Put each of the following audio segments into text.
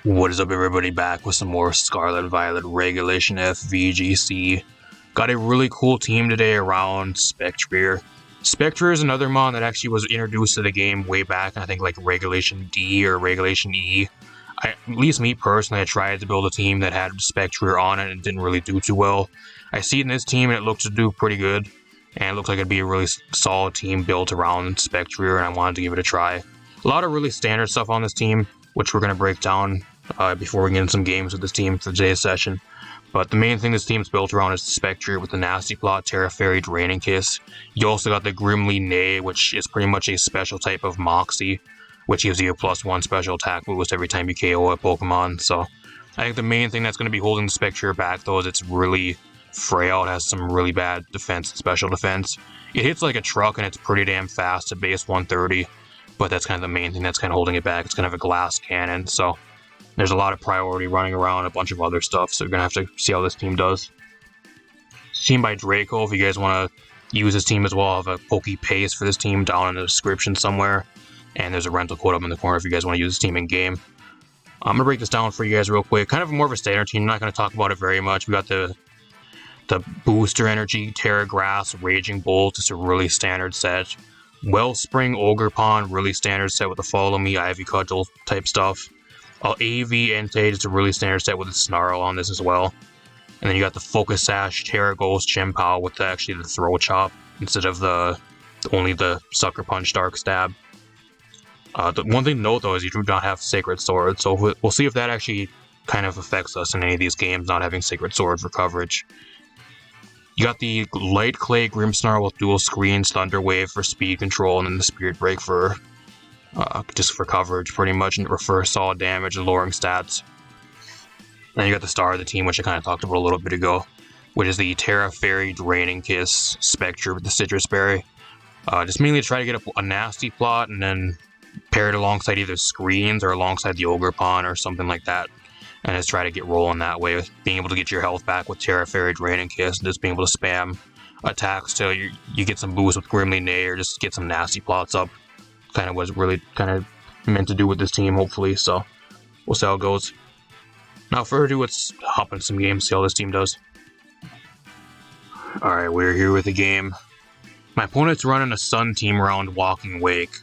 What is up, everybody? Back with some more Scarlet Violet Regulation F VGC. Got a really cool team today around Spectre. Spectre is another mon that actually was introduced to the game way back, I think like Regulation D or Regulation E. At least me personally, I tried to build a team that had Spectre on it and didn't really do too well. I see it in this team and it looks to do pretty good. And it looks like it'd be a really solid team built around Spectre, and I wanted to give it a try. A lot of really standard stuff on this team, which we're going to break down before we get into some games with this team for today's session. But the main thing this team's built around is Spectre with the Nasty Plot, Terra Fairy, Draining Kiss. You also got the Grimly Neigh, which is pretty much a special type of Moxie, which gives you a +1 special attack boost every time you KO a Pokemon. So I think the main thing that's going to be holding the Spectre back, though, is it's really frail. It has some really bad defense and special defense. It hits like a truck and it's pretty damn fast at base 130, but that's kind of the main thing that's kind of holding it back. It's kind of a glass cannon, so there's a lot of priority running around, a bunch of other stuff, so you're going to have to see how this team does. It's team by Draco. If you guys want to use this team as well, I have a Poke Paste for this team down in the description somewhere, and there's a rental code up in the corner if you guys want to use this team in game. I'm going to break this down for you guys real quick. Kind of more of a standard team. I'm not going to talk about it very much. We got the Booster Energy, Terra Grass, Raging Bolt. It's a really standard set. Wellspring, Ogre Pond, really standard set with the Follow Me, Ivy Cudgel type stuff. AV Entei, it's a really standard set with a Snarl on this as well. And then you got the Focus Sash, Terra Ghost, Chimpow with actually the Throw Chop instead of only the Sucker Punch, Dark Stab. The one thing to note though is you do not have Sacred Sword, so we'll see if that actually kind of affects us in any of these games, not having Sacred Sword for coverage. You got the Light Clay Grimmsnarl with dual screens, Thunder Wave for speed control, and then the Spirit Break for just for coverage, pretty much, and for solid damage and lowering stats. Then you got the star of the team, which I kind of talked about a little bit ago, which is the Terra Fairy Draining Kiss Spectre with the Citrus Berry. Just mainly to try to get a nasty plot and then pair it alongside either screens or alongside the Ogre Pond or something like that. And just try to get rolling that way, being able to get your health back with Terra Fairy, Draining Kiss, and just being able to spam attacks till you get some boost with Grimly Neigh or just get some nasty plots up. Kind of was really kind of meant to do with this team, hopefully, so we'll see how it goes. Now, further ado, let's hop into some games, see how this team does. Alright, we're here with the game. My opponent's running a Sun team around Walking Wake.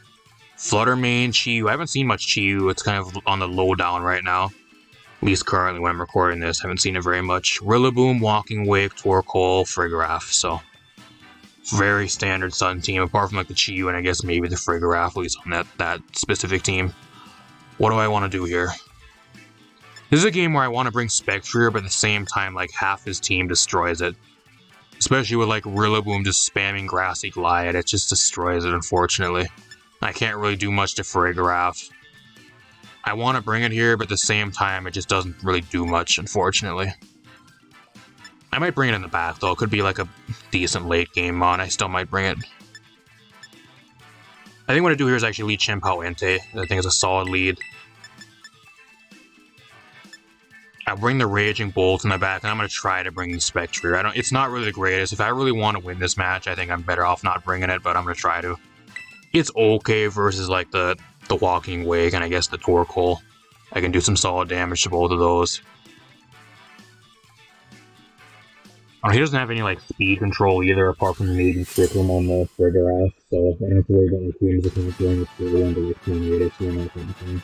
Fluttermane, Chi-Yu. I haven't seen much Chi-Yu, it's kind of on the low down right now. At least currently when I'm recording this, I haven't seen it very much. Rillaboom, Walking Wake, Torkoal, Frigoraph, so very standard Sun team, apart from like the Chi-Yu and I guess maybe the Frigoraph, at least on that specific team. What do I want to do here? This is a game where I want to bring Spectre, but at the same time, like half his team destroys it. Especially with like Rillaboom just spamming Grassy Glide, it just destroys it, unfortunately. I can't really do much to Frigoraph. I want to bring it here, but at the same time, it just doesn't really do much, unfortunately. I might bring it in the back, though. It could be like a decent late game mon. I still might bring it. I think what I do here is actually lead Chimpow Entei. I think it's a solid lead. I'll bring the Raging Bolt in the back, and I'm going to try to bring the Spectre. It's not really the greatest. If I really want to win this match, I think I'm better off not bringing it, but I'm going to try to. It's okay versus like the Walking Wake and I guess the Torkoal. I can do some solid damage to both of those. He doesn't have any like speed control either, apart from maybe Trickle on the Frigoraph, so I don't have to worry about the teams if I'm doing the Frigoraph under the team rate or that kind of thing.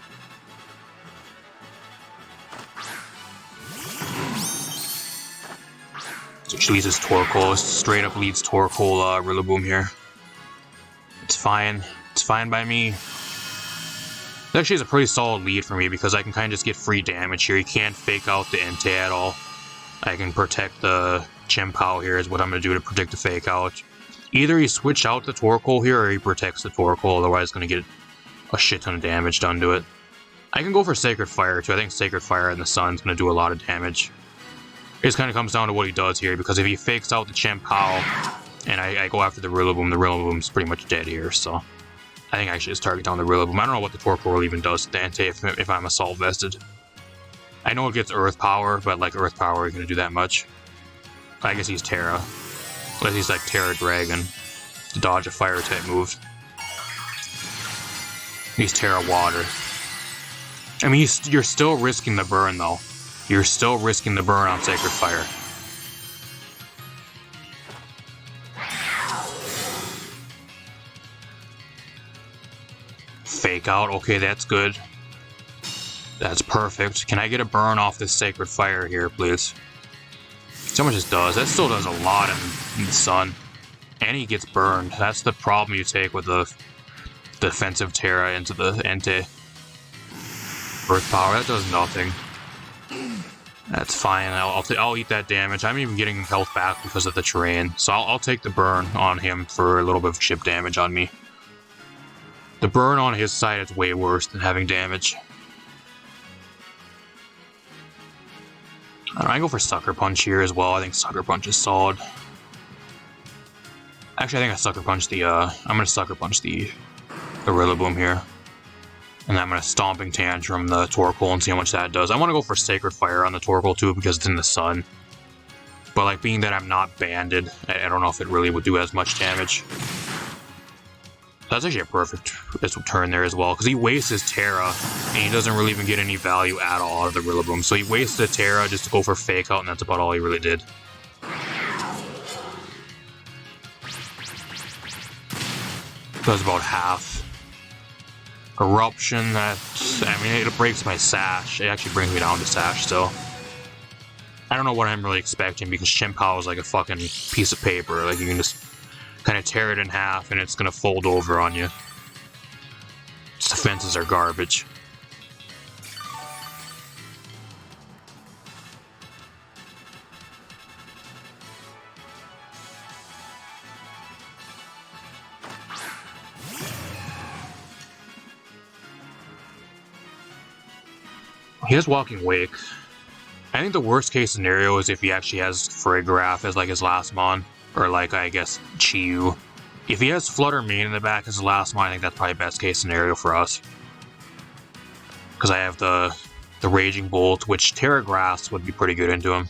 So she leads his Torkoal, straight up leads Torkoal Rillaboom here. It's fine. It's fine by me. It actually is a pretty solid lead for me because I can kind of just get free damage here. He can't fake out the Entei at all. I can protect the Chimpow here is what I'm going to do to predict the fake out. Either he switch out the Torkoal here or he protects the Torkoal, otherwise going to get a shit ton of damage done to it. I can go for Sacred Fire too. I think Sacred Fire in the Sun is going to do a lot of damage. It just kind of comes down to what he does here, because if he fakes out the Chimpow and I go after the Rillaboom's pretty much dead here, so I think I should just target down the Rillaboom. I don't know what the Torkoal even does to the Entei if I'm Assault Vested. I know it gets Earth Power, but like Earth Power isn't going to do that much. I guess he's Terra. Unless he's like Terra Dragon to dodge a fire type move. He's Terra Water. I mean, you're still risking the burn, though. You're still risking the burn on Sacred Fire. Fake out. Okay, that's good. That's perfect. Can I get a burn off this Sacred Fire here, please? See how much this does. That still does a lot in the sun. And he gets burned. That's the problem you take with the defensive Terra into the Entei. Earth Power, that does nothing. That's fine. I'll eat that damage. I'm even getting health back because of the terrain. So I'll take the burn on him for a little bit of chip damage on me. The burn on his side is way worse than having damage. I go for Sucker Punch here as well. I think Sucker Punch is solid. Actually, I think I Sucker Punch the, I'm gonna Sucker Punch the Rillaboom here. And then I'm gonna Stomping Tantrum the Torkoal and see how much that does. I want to go for Sacred Fire on the Torkoal too because it's in the sun. But like being that I'm not banded, I don't know if it really would do as much damage. That's actually a perfect turn there as well, because he wastes his Terra, and he doesn't really even get any value at all out of the Rillaboom. So he wasted a Terra just to go for Fake Out, and that's about all he really did. Does about half. Eruption, I mean, it breaks my Sash. It actually brings me down to Sash, so... I don't know what I'm really expecting, because Chien-Pao is like a fucking piece of paper. Like, you can just kind of tear it in half, and it's gonna fold over on you. Its defenses are garbage. He has Walking Wake. I think the worst case scenario is if he actually has Farigiraf as like his last mon. Or like, I guess, Chi-Yu. If he has Flutter Mane in the back as the last mon, I think that's probably best case scenario for us. Because I have the Raging Bolt, which Terra Grass would be pretty good into him.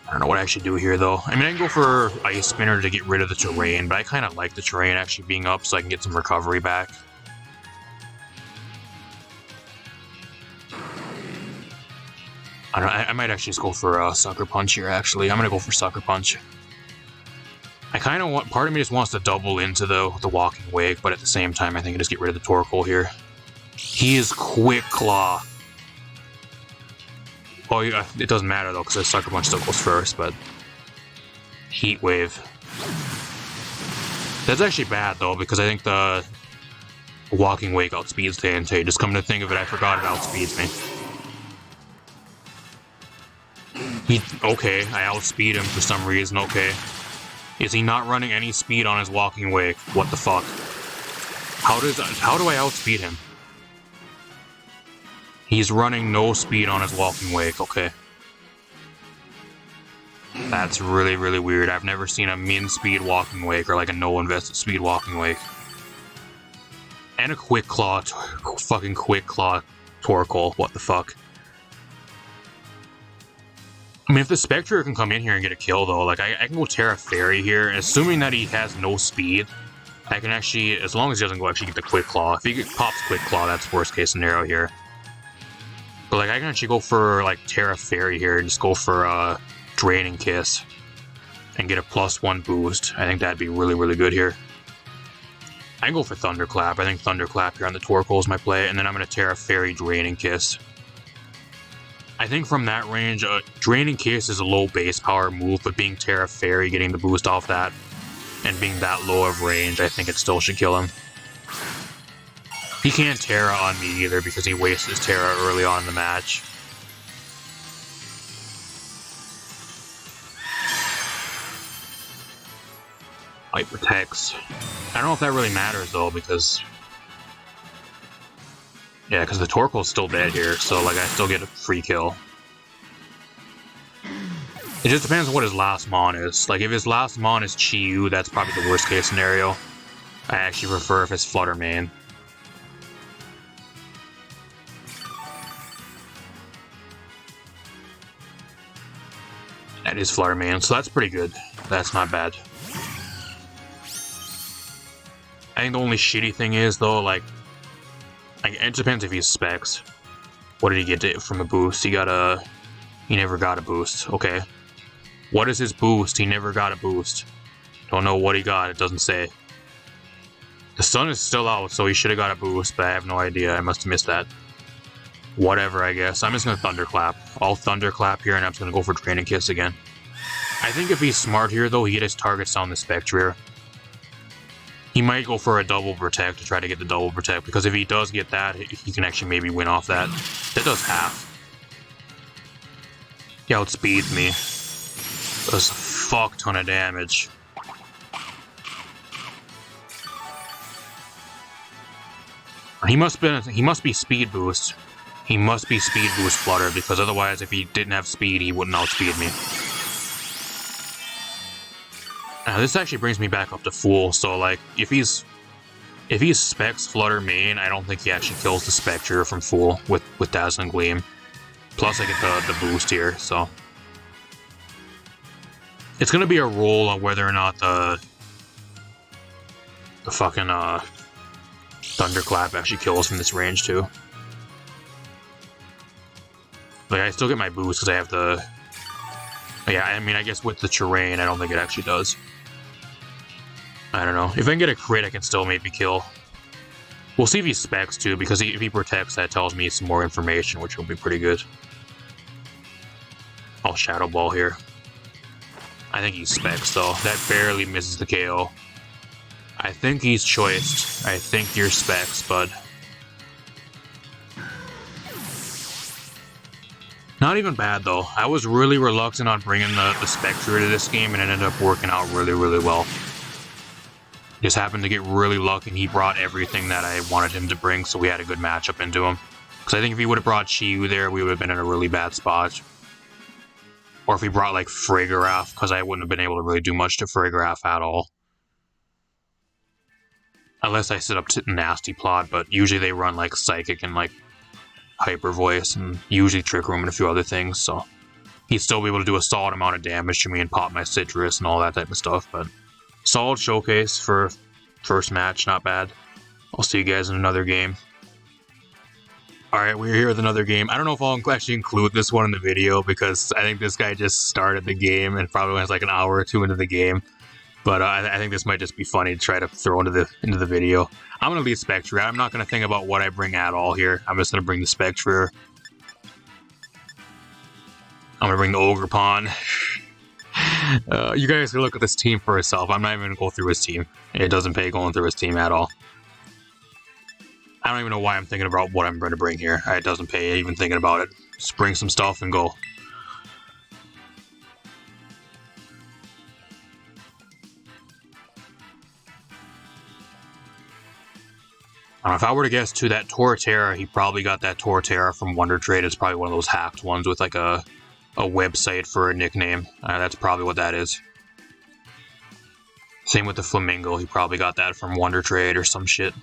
I don't know what I should do here, though. I mean, I can go for Ice Spinner to get rid of the terrain, but I kind of like the terrain actually being up so I can get some recovery back. I might actually just go for Sucker Punch here, actually. I'm going to go for Sucker Punch. I kind of want... Part of me just wants to double into the Walking Wake, but at the same time, I think I just get rid of the Torkoal here. He is Quick Claw. Oh, yeah, it doesn't matter, though, because the Sucker Punch still goes first, but... Heat Wave. That's actually bad, though, because I think the Walking Wake outspeeds the Entei. Just come to think of it, I forgot it outspeeds me. Okay, I outspeed him for some reason, okay. Is he not running any speed on his Walking Wake? What the fuck? How do I outspeed him? He's running no speed on his Walking Wake, okay. That's really, really weird. I've never seen a min-speed Walking Wake or like a no-invested speed Walking Wake. And a Quick Claw, fucking Quick Claw Torkoal, what the fuck. I mean, if the Spectre can come in here and get a kill, though, like, I can go Terra Fairy here, and assuming that he has no speed, I can actually, as long as he doesn't go actually get the Quick Claw. If he pops Quick Claw, that's worst case scenario here. But, like, I can actually go for, like, Terra Fairy here and just go for, Draining Kiss and get a +1 boost. I think that'd be really, really good here. I can go for Thunderclap. I think Thunderclap here on the Torkoal is my play, and then I'm going to Terra Fairy Draining Kiss. I think from that range, Draining Kiss is a low base power move, but being Terra Fairy, getting the boost off that, and being that low of range, I think it still should kill him. He can't Terra on me either, because he wastes his Terra early on in the match. Light protects. I don't know if that really matters, though, because... Yeah, because the Torkoal's still dead here, so, like, I still get a free kill. It just depends on what his last mon is. Like, if his last mon is Chi-Yu, that's probably the worst case scenario. I actually prefer if it's Flutter Mane. That is Flutter Mane, so that's pretty good. That's not bad. I think the only shitty thing is, though, like, It depends if he's specs. What did he get from a boost? He never got a boost. Okay. What is his boost? He never got a boost. Don't know what he got. It doesn't say. The sun is still out, so he should have got a boost, but I have no idea. I must have missed that. Whatever, I guess. I'm just going to Thunderclap. I'll Thunderclap here, and I'm just going to go for Draining Kiss again. I think if he's smart here, though, he hit his targets down the Spectre. He might go for a double Protect to try to get the double Protect, because if he does get that, he can actually maybe win off that. That does half. He outspeeds me. Does a fuck ton of damage. He must be Speed Boost. He must be Speed Boost Flutter, because otherwise, if he didn't have speed, he wouldn't outspeed me. Now, this actually brings me back up to full, so like, if he's Specs Flutter main, I don't think he actually kills the Spectre from full with Dazzling Gleam. Plus I get the boost here, so. It's gonna be a roll on whether or not the fucking Thunderclap actually kills from this range too. Like, I still get my boost because I have the... Yeah, I mean, I guess with the terrain, I don't think it actually does. I don't know. If I can get a crit, I can still maybe kill. We'll see if he specs, too, because if he protects, that tells me some more information, which will be pretty good. I'll Shadow Ball here. I think he specs, though. That barely misses the KO. I think he's choiced. I think you're specs, bud. Not even bad, though. I was really reluctant on bringing the Spectre to this game, and it ended up working out really, really well. Just happened to get really lucky, and he brought everything that I wanted him to bring, so we had a good matchup into him. Because I think if he would have brought Shiyu there, we would have been in a really bad spot. Or if he brought, like, Frigoraph, because I wouldn't have been able to really do much to Frigoraph at all. Unless I set up Nasty Plot, but usually they run, like, Psychic and, like, Hyper Voice, and usually Trick Room and a few other things, so he'd still be able to do a solid amount of damage to me and pop my Citrus and all that type of stuff, but solid showcase for first match, not bad. I'll see you guys in another game. Alright, we're here with another game. I don't know if I'll actually include this one in the video, because I think this guy just started the game and probably has like an hour or two into the game. But I think this might just be funny to try to throw into the video. I'm going to leave Spectre. I'm not going to think about what I bring at all here. I'm just going to bring the Spectre. I'm going to bring the Ogerpon. You guys can look at this team for yourself. I'm not even going to go through his team. It doesn't pay going through his team at all. I don't even know why I'm thinking about what I'm going to bring here. It doesn't pay even thinking about it. Just bring some stuff and go. If I were to guess to that Torterra, he probably got that Torterra from Wonder Trade. It's probably one of those hacked ones with like a website for a nickname. That's probably what that is. Same with the Flamingo. He probably got that from Wonder Trade or some shit.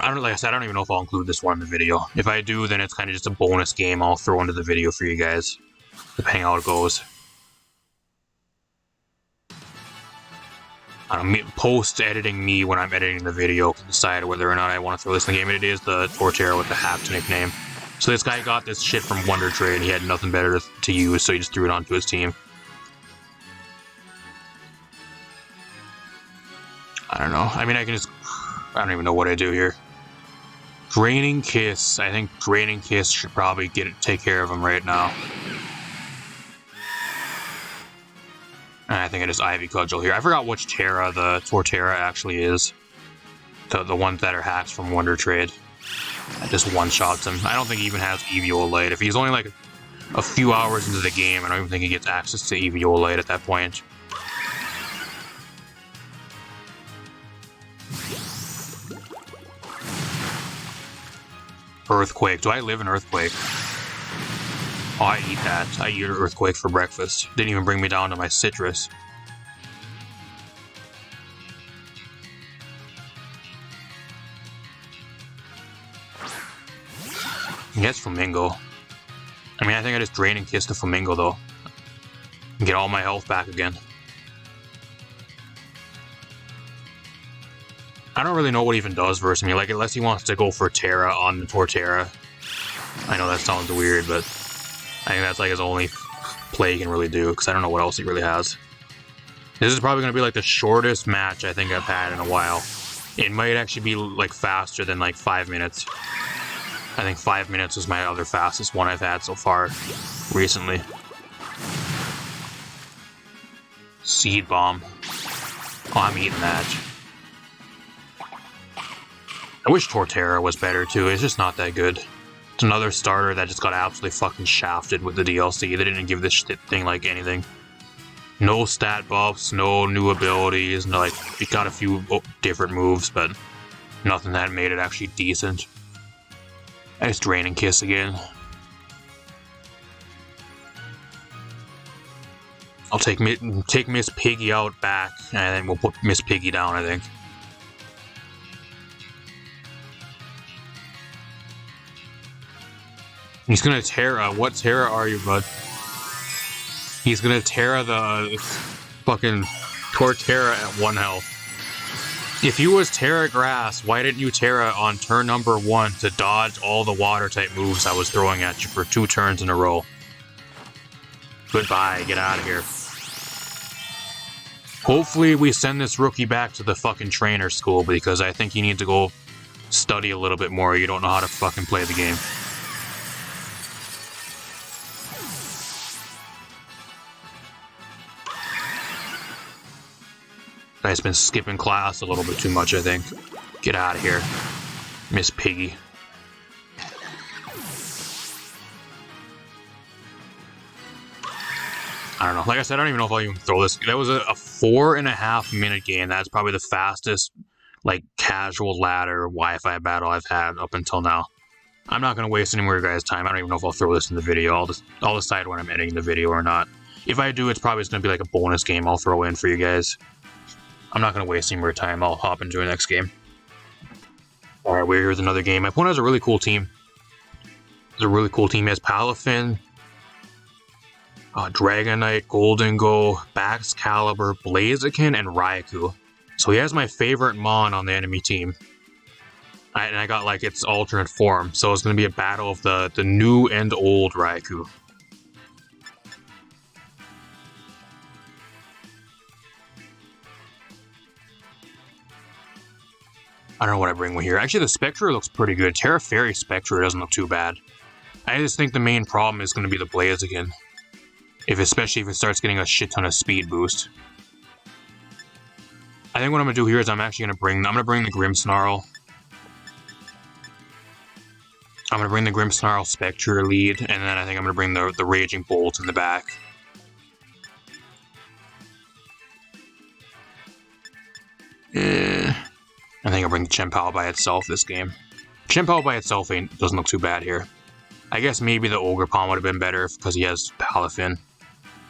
Like I said, I don't even know if I'll include this one in the video. If I do, then it's kind of just a bonus game I'll throw into the video for you guys, depending how it goes. Post-editing me when I'm editing the video can decide whether or not I want to throw this in the game. And it is the Torterra with the hacked nickname. So this guy got this shit from Wonder Trade. He had nothing better to use, so he just threw it onto his team. I don't know. I mean, I don't even know what I do here. Draining Kiss. I think Draining Kiss should probably take care of him right now. And I think I just Ivy Cudgel here. I forgot which Terra the Torterra actually is. The ones that are hacks from Wonder Trade. I just one-shots him. I don't think he even has Eviolite. If he's only like a few hours into the game, I don't even think he gets access to Eviolite at that point. Earthquake. Do I live in Earthquake? Oh, I eat that. I eat Earthquake for breakfast. Didn't even bring me down to my Citrus. Yes, Flamingo. I mean, I think I just Draining Kiss the Flamingo, though. and get all my health back again. I don't really know what he even does versus me, like, unless he wants to go for Terra on the Torterra. I know that sounds weird, but I think that's like his only play he can really do, because I don't know what else he really has. This is probably going to be like the shortest match I think I've had in a while. It might actually be like faster than like 5 minutes. I think 5 minutes was my other fastest one I've had so far recently. Seed Bomb. Oh, I'm eating that. I wish Torterra was better too, it's just not that good. It's another starter that just got absolutely fucking shafted with the DLC. They didn't give this shit thing like anything. No stat buffs, no new abilities, no, like, it got a few different moves, but nothing that made it actually decent. Nice Draining Kiss again. I'll take Miss Piggy out back, and then we'll put Miss Piggy down, I think. He's gonna Terra. What Terra are you, bud? He's gonna Terra the fucking Torterra at 1 health. If you was Terra Grass, why didn't you Terra on turn number 1 to dodge all the water type moves I was throwing at you for 2 turns in a row? Goodbye, get out of here. Hopefully we send this rookie back to the fucking trainer school, because I think you need to go study a little bit more. You don't know how to fucking play the game. I've been skipping class a little bit too much, I think. Get out of here, Miss Piggy. I don't know. Like I said, I don't even know if I'll even throw this. That was a 4.5 minute game. That's probably the fastest, like, casual ladder Wi-Fi battle I've had up until now. I'm not going to waste any more of your guys' time. I don't even know if I'll throw this in the video. I'll decide when I'm editing the video or not. If I do, it's probably just going to be like a bonus game I'll throw in for you guys. I'm not going to waste any more time. I'll hop into the next game. Alright, we're here with another game. My opponent has a really cool team. It's a really cool team. He has Palafin, Dragonite, Goldengo, Baxcalibur, Blaziken, and Raikou. So he has my favorite Mon on the enemy team. And I got like its alternate form. So it's going to be a battle of the new and old Raikou. I don't know what I bring with here. Actually, the Spectre looks pretty good. Terra Fairy Spectre doesn't look too bad. I just think the main problem is going to be the Blaziken. Especially if it starts getting a shit ton of speed boost. I think what I'm going to do here is I'm actually going to bring the Grimmsnarl. I'm going to bring the Grimmsnarl Spectre lead, and then I think I'm going to bring the Raging Bolt in the back. I think I'll bring Chien-Pao by itself this game. Chien-Pao by itself doesn't look too bad here. I guess maybe the Ogerpon would have been better because he has Palafin.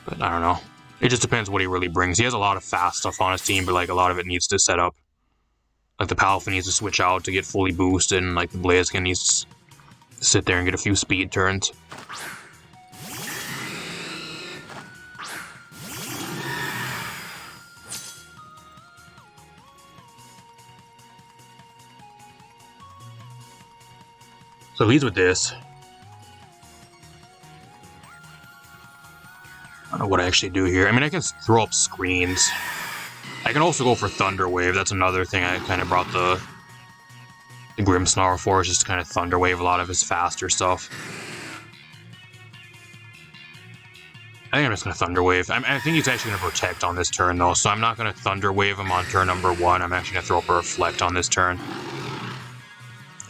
But I don't know. It just depends what he really brings. He has a lot of fast stuff on his team, but like a lot of it needs to set up. Like the Palafin needs to switch out to get fully boosted, and like the Blaziken needs to sit there and get a few speed turns. So it leads with this. I don't know what I actually do here. I mean, I can throw up screens. I can also go for Thunder Wave. That's another thing I kind of brought the Grimmsnarl for, is just to kind of Thunder Wave a lot of his faster stuff. I think I'm just going to Thunder Wave. I think he's actually going to Protect on this turn, though, so I'm not going to Thunder Wave him on turn number 1. I'm actually going to throw up a Reflect on this turn.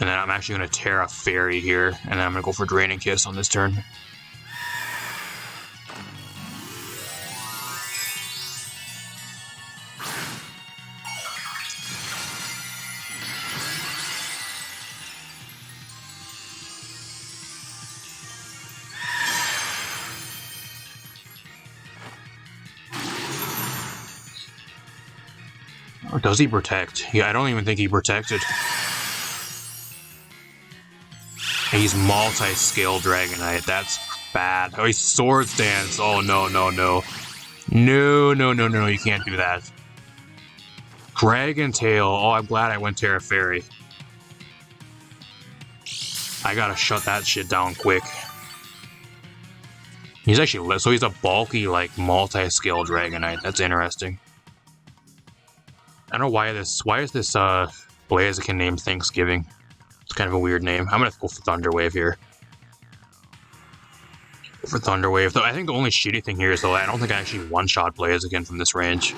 And then I'm actually going to Terra Fairy here, and then I'm going to go for Draining Kiss on this turn. Or does he Protect? Yeah, I don't even think he protected. He's multi-scale Dragonite. That's bad. Oh, he's Swords Dance. Oh, no, no, no. No, no, no, no, no, you can't do that. Dragon Tail. Oh, I'm glad I went Terra Fairy. I gotta shut that shit down quick. He's actually, so he's a bulky, like, multi-skill Dragonite. That's interesting. I don't know why is this, Blaziken named Thanksgiving? It's kind of a weird name. I'm gonna go for Thunder Wave here. For Thunder Wave, though, I think the only shitty thing here is, though, I don't think I actually one-shot Blaziken from this range.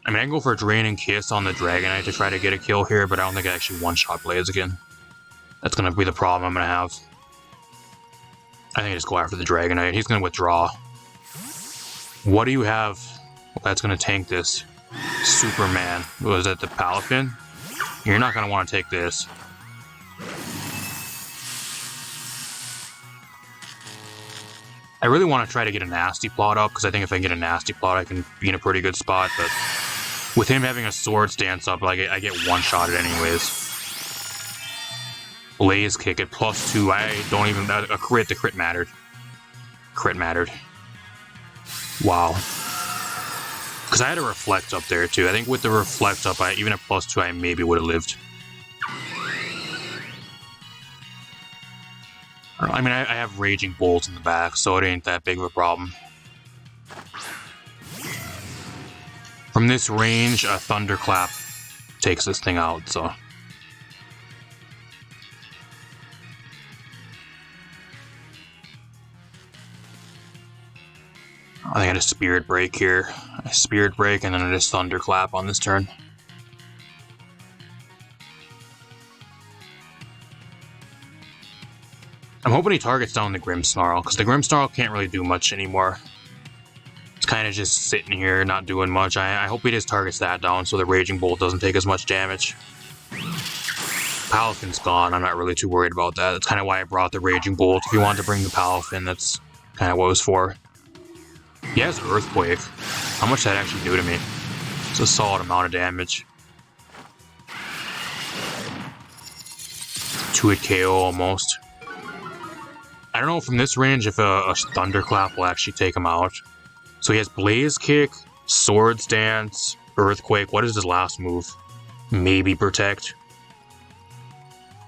I mean, I can go for a Draining Kiss on the Dragonite to try to get a kill here, but I don't think I actually one-shot Blaziken. That's gonna be the problem I'm gonna have. I think I just go after the Dragonite. He's gonna withdraw. What do you have? Well, that's gonna tank this. Superman. Was that the Palafin? You're not gonna want to take this. I really want to try to get a Nasty Plot up, because I think if I can get a Nasty Plot, I can be in a pretty good spot, but with him having a Sword Stance up, like, I get one-shotted anyways. Blaze Kick at +2. I don't even... A crit. The crit mattered. Crit mattered. Wow. Because I had a Reflect up there, too. I think with the Reflect up, even at +2, I maybe would have lived. I mean, I have Raging Bolt in the back, so it ain't that big of a problem. From this range, a Thunderclap takes this thing out, so... I think I just Spirit Break here. I Spirit Break and then I just Thunderclap on this turn. I'm hoping he targets down the Grimmsnarl, because the Grimmsnarl can't really do much anymore. It's kind of just sitting here, not doing much. I hope he just targets that down so the Raging Bolt doesn't take as much damage. Palafin's gone. I'm not really too worried about that. That's kind of why I brought the Raging Bolt. If you want to bring the Palafin, that's kind of what it was for. He has Earthquake. How much does that actually do to me? It's a solid amount of damage. 2-hit KO almost. I don't know from this range if a Thunderclap will actually take him out. So he has Blaze Kick, Sword Stance, Earthquake. What is his last move? Maybe Protect.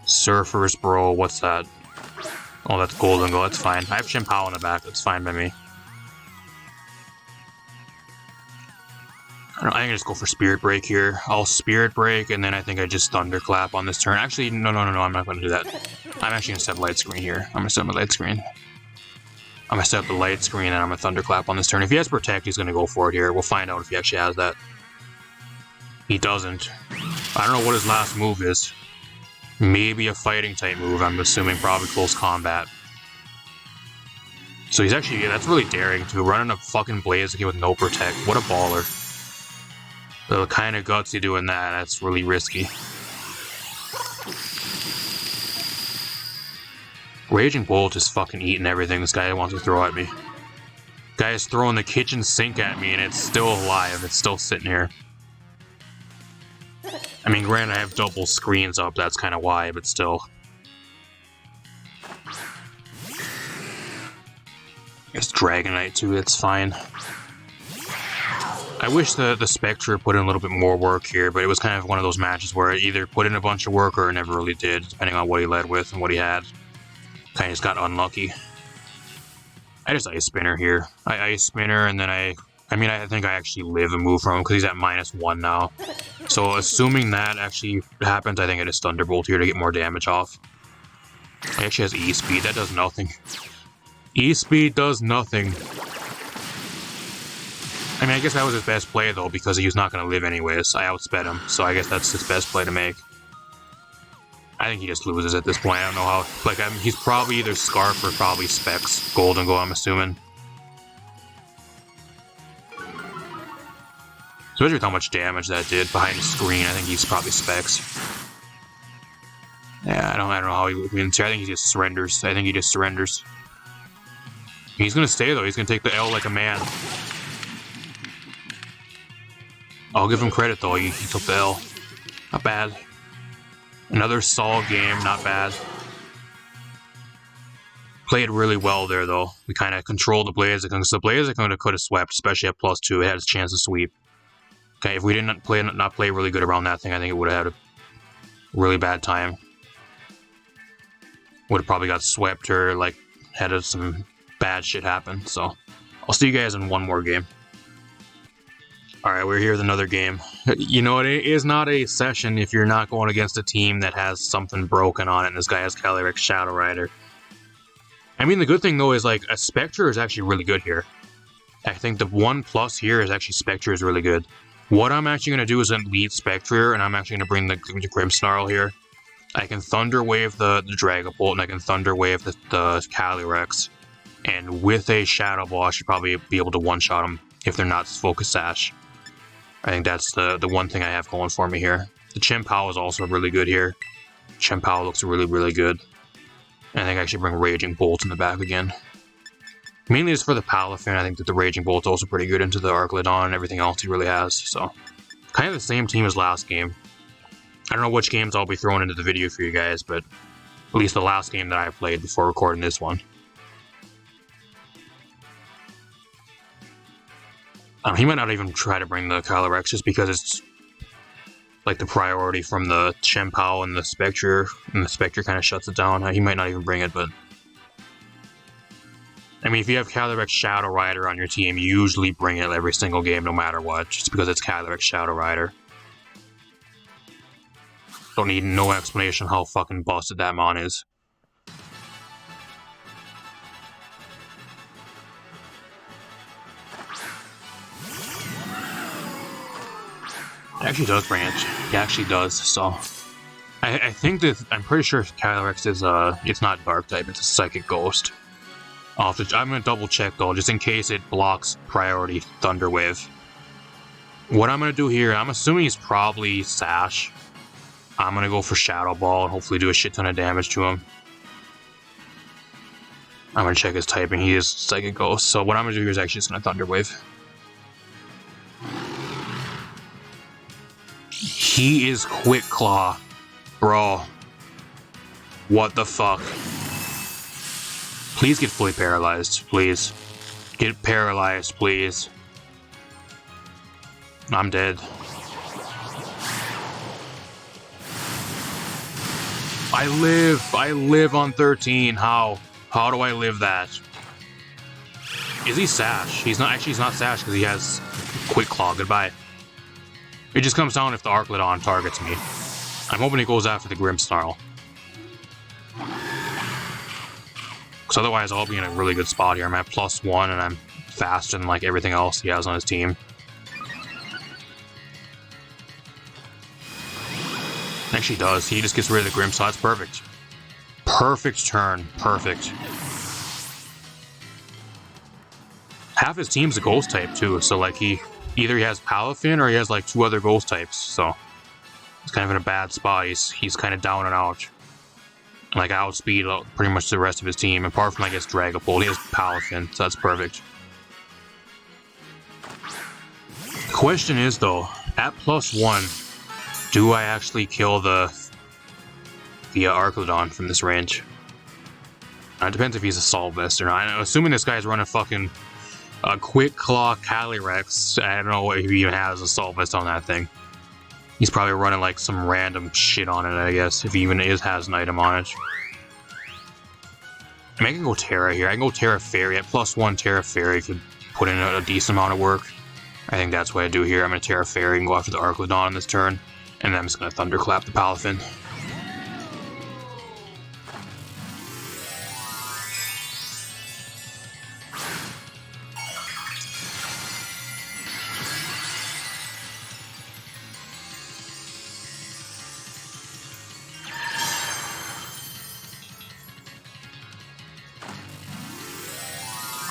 Surfer's Bro. What's that? Oh, that's Golden Go. That's fine. I have Chien-Pao in the back. That's fine by me. I can just go for Spirit Break here. I'll Spirit Break, and then I think I just Thunderclap on this turn. Actually, no, I'm not going to do that. I'm actually going to set Light Screen here. I'm going to set my Light Screen. I'm going to set up the Light Screen, and I'm going to Thunderclap on this turn. If he has Protect, he's going to go for it here. We'll find out if he actually has that. He doesn't. I don't know what his last move is. Maybe a Fighting-type move, I'm assuming. Probably Close Combat. So he's actually... Yeah, that's really daring, too. Running a fucking Blaziken with no Protect. What a baller. The kind of gutsy doing that, that's really risky. Raging Bolt is fucking eating everything this guy wants to throw at me. Guy is throwing the kitchen sink at me and it's still alive. It's still sitting here. I mean, granted, I have double screens up, that's kind of why, but still. It's Dragonite too, that's fine. I wish the Spectre put in a little bit more work here, but it was kind of one of those matches where it either put in a bunch of work or it never really did, depending on what he led with and what he had. Kind of just got unlucky. I just Ice Spinner here. I Ice Spinner, and then I think I actually live a move from him because he's at -1 now. So assuming that actually happens, I think I just Thunderbolt here to get more damage off. He actually has E-Speed. That does nothing. E-Speed does nothing. I mean, I guess that was his best play, though, because he was not going to live anyways. I outsped him, so I guess that's his best play to make. I think he just loses at this point. I don't know how... Like, he's probably either Scarf or probably Specs. Golden Go, I'm assuming. Especially with how much damage that did behind the screen, I think he's probably Specs. Yeah, I don't know how he wins here. I think he just surrenders. I think he just surrenders. He's going to stay, though. He's going to take the L like a man. I'll give him credit, though. He took the L. Not bad. Another Sol game. Not bad. Played really well there, though. We kind of controlled the Blaziken, because the Blaziken could have swept, especially at +2. It had its chance to sweep. Okay, if we did not play really good around that thing, I think it would have had a really bad time. Would have probably got swept or, like, had some bad shit happen. So, I'll see you guys in one more game. Alright, we're here with another game. You know, it is not a session if you're not going against a team that has something broken on it, and this guy has Calyrex Shadow Rider. I mean, the good thing, though, is, like, a Spectre is actually really good here. I think the 1+ here is actually Spectre is really good. What I'm actually going to do is lead Spectre, and I'm actually going to bring the Grimmsnarl here. I can Thunder Wave the Dragapult, and I can Thunder Wave the Calyrex. And with a Shadow Ball, I should probably be able to one-shot them if they're not Focus Sash. I think that's the one thing I have going for me here. The Chien-Pao is also really good here. Chien-Pao looks really, really good. And I think I should bring Raging Bolt in the back again. Mainly just for the Palafin. I think that the Raging Bolt's also pretty good into the Archlodon and everything else he really has. So, kind of the same team as last game. I don't know which games I'll be throwing into the video for you guys, but at least the last game that I played before recording this one. He might not even try to bring the Calyrex just because it's like the priority from the Chien-Pao and the Spectre kind of shuts it down. He might not even bring it, but I mean, if you have Calyrex Shadow Rider on your team, you usually bring it every single game no matter what, just because it's Calyrex Shadow Rider. Don't need no explanation how fucking busted that mon is. It actually does bring it. He actually does, so I think that I'm pretty sure Calyrex is it's not Dark type, it's a Psychic Ghost. I'm gonna double check though, just in case it blocks priority Thunder Wave. What I'm gonna do here, I'm assuming he's probably Sash. I'm gonna go for Shadow Ball and hopefully do a shit ton of damage to him. I'm gonna check his typing. He is Psychic Ghost, so what I'm gonna do here is actually just gonna Thunder Wave. He is Quick Claw. Bro. What the fuck? Please get fully paralyzed, please. Get paralyzed, please. I'm dead. I live on 13. How? How do I live that? Is he Sash? He's not Sash because he has Quick Claw. Goodbye. It just comes down if the Archlodon targets me. I'm hoping he goes after the Grimmsnarl. Because otherwise I'll be in a really good spot here. I'm at +1 and I'm faster than like everything else he has on his team. Actually does. He just gets rid of the Grimmsnarl. That's perfect. Perfect turn. Perfect. Half his team's a Ghost type too, so like either he has Palafin or he has like 2 other Ghost types, so he's kind of in a bad spot. He's kind of down and out. Like, I outspeed pretty much the rest of his team, apart from, I guess, Dragapult. He has Palafin, so that's perfect. The question is, though, at +1, do I actually kill the Archlodon from this range? It depends if he's a Assault Vest or not. I'm assuming this guy's running fucking Quick Claw Calyrex. I don't know if he even has a Assault Vest on that thing. He's probably running like some random shit on it, I guess, if he even has an item on it. I mean, I can go Terra here. I can go Terra Fairy. At +1, Terra Fairy could put in a decent amount of work. I think that's what I do here. I'm going to Terra Fairy and go after the Archlodon on this turn. And then I'm just going to Thunderclap the Palafin.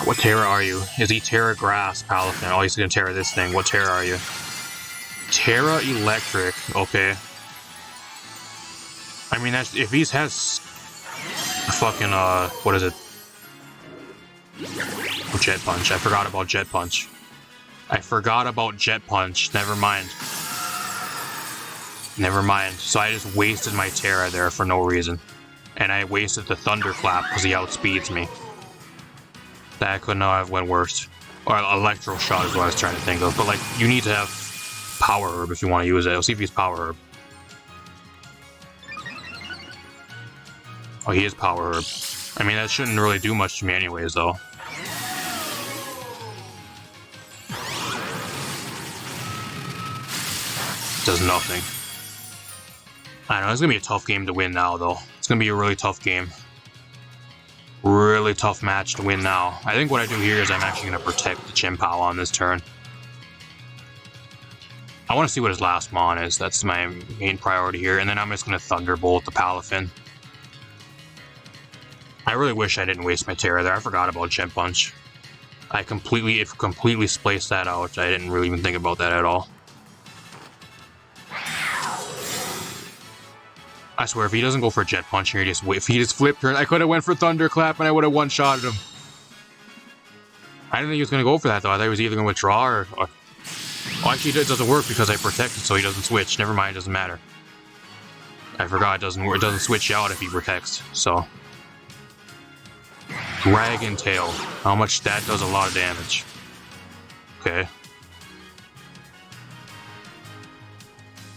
What Terra are you? Is he Terra Grass Palafin? Oh, he's gonna Terra this thing. What Terra are you? Terra Electric. Okay. I mean, that's if he has fucking what is it? Jet Punch. I forgot about Jet Punch. Never mind. Never mind. So I just wasted my Terra there for no reason. and I wasted the Thunderclap because he outspeeds me. That could not have went worse. Or Electro Shot is what I was trying to think of, but like, you need to have Power Herb if you want to use it. Let's see if he's Power Herb. Oh, he is Power Herb. I mean, that shouldn't really do much to me anyways, though. Does nothing. I don't know, it's gonna be a tough game to win now, though. It's gonna be a really tough game. Really tough match to win now. I think what I do here is I'm actually gonna protect the Chien-Pao on this turn. I want to see what his last Mon is. That's my main priority here. And then I'm just gonna Thunderbolt the Palafin. I really wish I didn't waste my Terra there. I forgot about Gem Punch. I completely spaced that out. I didn't really even think about that at all. I swear, if he doesn't go for Jet Punch here, if he just flipped turn, I could have went for Thunderclap and I would have one-shotted him. I didn't think he was going to go for that, though. I thought he was either going to withdraw or... Oh, actually, it doesn't work because I protected, so he doesn't switch. Never mind, it doesn't matter. I forgot it doesn't work. It doesn't switch out if he protects, so... Dragon Tail. How much? That does a lot of damage. Okay.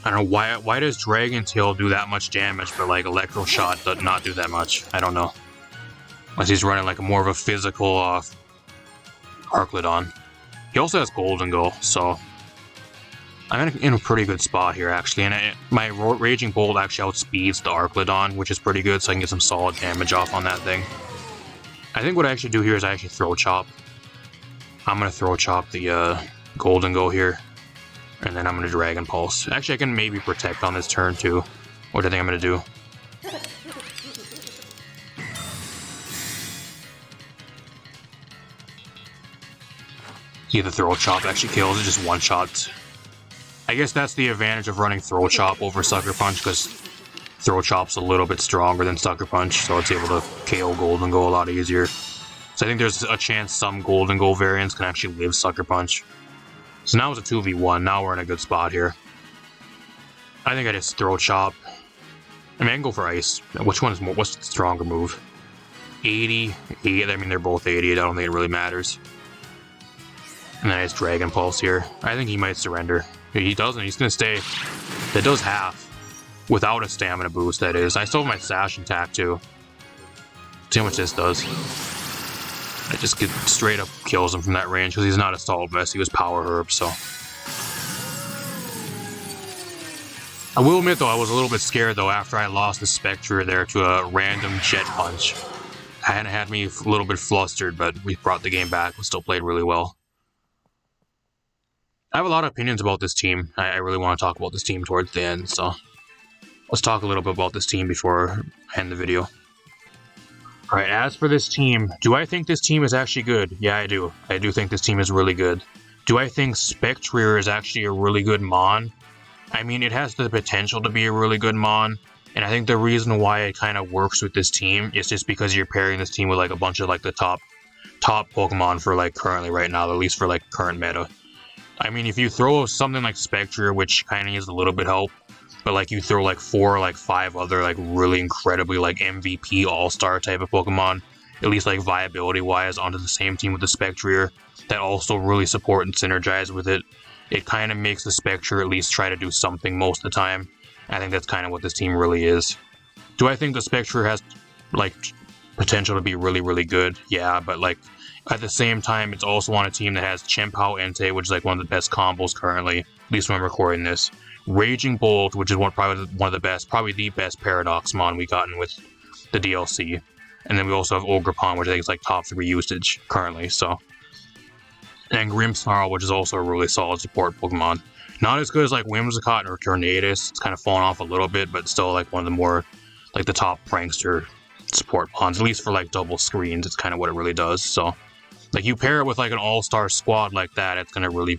I don't know, why does Dragon Tail do that much damage, but like Electro Shot does not do that much? I don't know. Unless he's running like more of a physical Archlydon. He also has Golden Go, so... I'm in a pretty good spot here, actually, and my Raging Bolt actually outspeeds the Archlydon, which is pretty good, so I can get some solid damage off on that thing. I think what I actually do here is I actually Throw Chop. I'm going to Throw Chop the Golden Go here. And then I'm going to Dragon Pulse. Actually, I can maybe Protect on this turn, too. What do I think I'm going to do? See, the Throw Chop actually kills. It just one-shots. I guess that's the advantage of running Throw Chop over Sucker Punch, because Throw Chop's a little bit stronger than Sucker Punch, so it's able to KO Golden Go a lot easier. So I think there's a chance some Golden Go variants can actually live Sucker Punch. So now it's a 2v1. Now we're in a good spot here. I think I just Throw Chop. I mean, I can go for Ice. Which one is more? What's the stronger move? 80. I mean, they're both 80. I don't think it really matters. And then I just Dragon Pulse here. I think he might surrender. He doesn't. He's going to stay. That does half. Without a stamina boost, that is. I still have my Sash intact, too. See how much this does. I just get straight up kills him from that range because he's not Assault Vest, he was Power Herb, so. I will admit though, I was a little bit scared though after I lost the Spectre there to a random Jet Punch. It had me a little bit flustered, but we brought the game back. We still played really well. I have a lot of opinions about this team. I really want to talk about this team towards the end, so. Let's talk a little bit about this team before I end the video. Alright, as for this team, do I think this team is actually good? Yeah, I do. I do think this team is really good. Do I think Spectre is actually a really good Mon? I mean, it has the potential to be a really good Mon, and I think the reason why it kind of works with this team is just because you're pairing this team with like a bunch of like the top Pokemon for like currently right now, at least for like current meta. I mean, if you throw something like Spectre, which kind of needs a little bit help, but like you throw like 4 or like 5 other like really incredibly like MVP all-star type of Pokemon, at least like viability wise, onto the same team with the Spectre that also really support and synergize with it, it kind of makes the Spectre at least try to do something most of the time. I think that's kind of what this team really is. Do I think the Spectre has like potential to be really, really good? Yeah, but like at the same time, it's also on a team that has Chien-Pao Entei, which is like one of the best combos currently, at least when I'm recording this. Raging Bolt, which is probably one of the best, probably the best Paradox Mon we gotten with the DLC. And then we also have Ogerpon, which I think is like top 3 usage currently, so. And Grimmsnarl, which is also a really solid support Pokemon. Not as good as like Whimsicott or Tornadus. It's kind of fallen off a little bit, but still like one of the more, like the top prankster support Mons, at least for like double screens. It's kind of what it really does, so. Like you pair it with like an all-star squad like that, it's going to really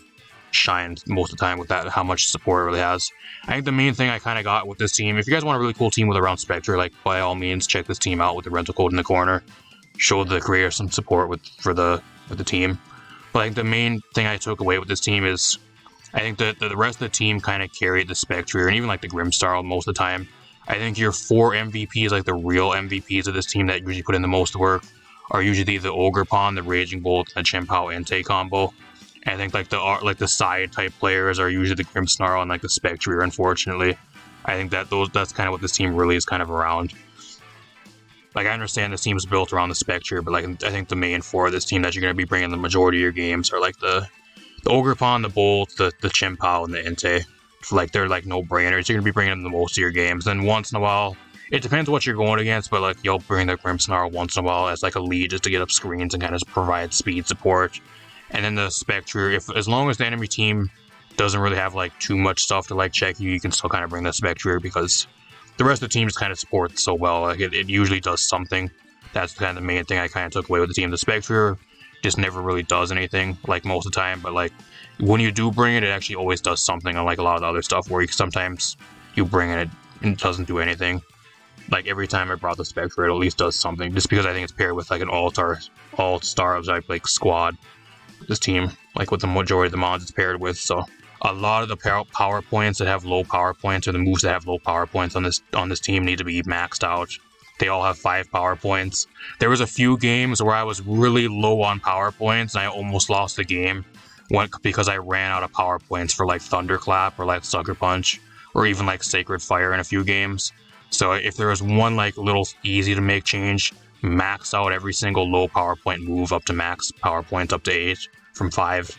shine most of the time with that, how much support it really has. I think the main thing I kind of got with this team, if you guys want a really cool team with around Spectre, like by all means check this team out with the rental code in the corner. Show the creator some support for the team. But I think the main thing I took away with this team is I think that the rest of the team kind of carried the Spectre and even like the Grimmsnarl most of the time. I think your 4 MVPs, like the real MVPs of this team that usually put in the most work, are usually the Ogre Pawn, the Raging Bolt, and the Chien-Pao Entei combo. And I think like the side type players are usually the Grimmsnarl and like the Spectre, unfortunately. I think that's kind of what this team really is kind of around. Like, I understand this team's built around the Spectre, but like I think the main 4 of this team that you're going to be bringing the majority of your games are like the Ogre Pawn, the Bolt, the Chien-Pao, and the Entei. Like, they're like no-brainers. You're going to be bringing them the most of your games. Then once in a while, it depends what you're going against, but like you'll bring the Grimmsnarl once in a while as like a lead just to get up screens and kind of provide speed support. And then the Spectre, as long as the enemy team doesn't really have like too much stuff to like check you, you can still kind of bring the Spectre because the rest of the team just kind of supports so well. Like it usually does something. That's kind of the main thing I kind of took away with the team. The Spectre just never really does anything like most of the time, but like when you do bring it, it actually always does something, unlike a lot of the other stuff where sometimes you bring it and it doesn't do anything. Like every time I brought the Spectre, it at least does something, just because I think it's paired with like an all-star like squad. This team, like with the majority of the mods it's paired with, so a lot of the power points that have low power points, or the moves that have low power points on this team, need to be maxed out. They all have 5 power points. There was a few games where I was really low on power points and I almost lost the game because I ran out of power points for like Thunderclap or like Sucker Punch or even like Sacred Fire in a few games. So if there was one like little easy to make change, max out every single low power point move up to max power points up to 8 from 5.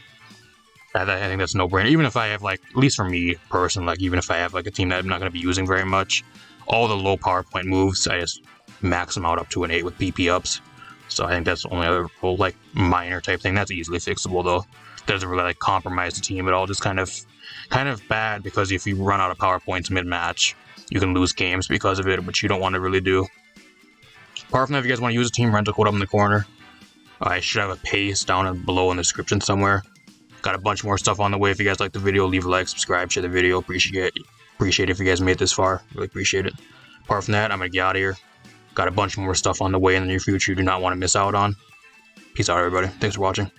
I think that's no brainer. Even if I have like, at least for me personally, like even if I have like a team that I'm not going to be using very much, all the low power point moves, I just max them out up to an 8 with PP ups. So I think that's the only other like minor type thing that's easily fixable though. Doesn't really like compromise the team at all. Just kind of bad, because if you run out of power points mid match, you can lose games because of it, which you don't want to really do. Apart from that, if you guys want to use a team rental code up in the corner, I should have a paste down and below in the description somewhere. Got a bunch more stuff on the way. If you guys like the video, leave a like, subscribe, share the video. Appreciate it if you guys made it this far. Really appreciate it. Apart from that, I'm gonna get out of here. Got a bunch more stuff on the way in the near future you do not want to miss out on. Peace out, everybody. Thanks for watching.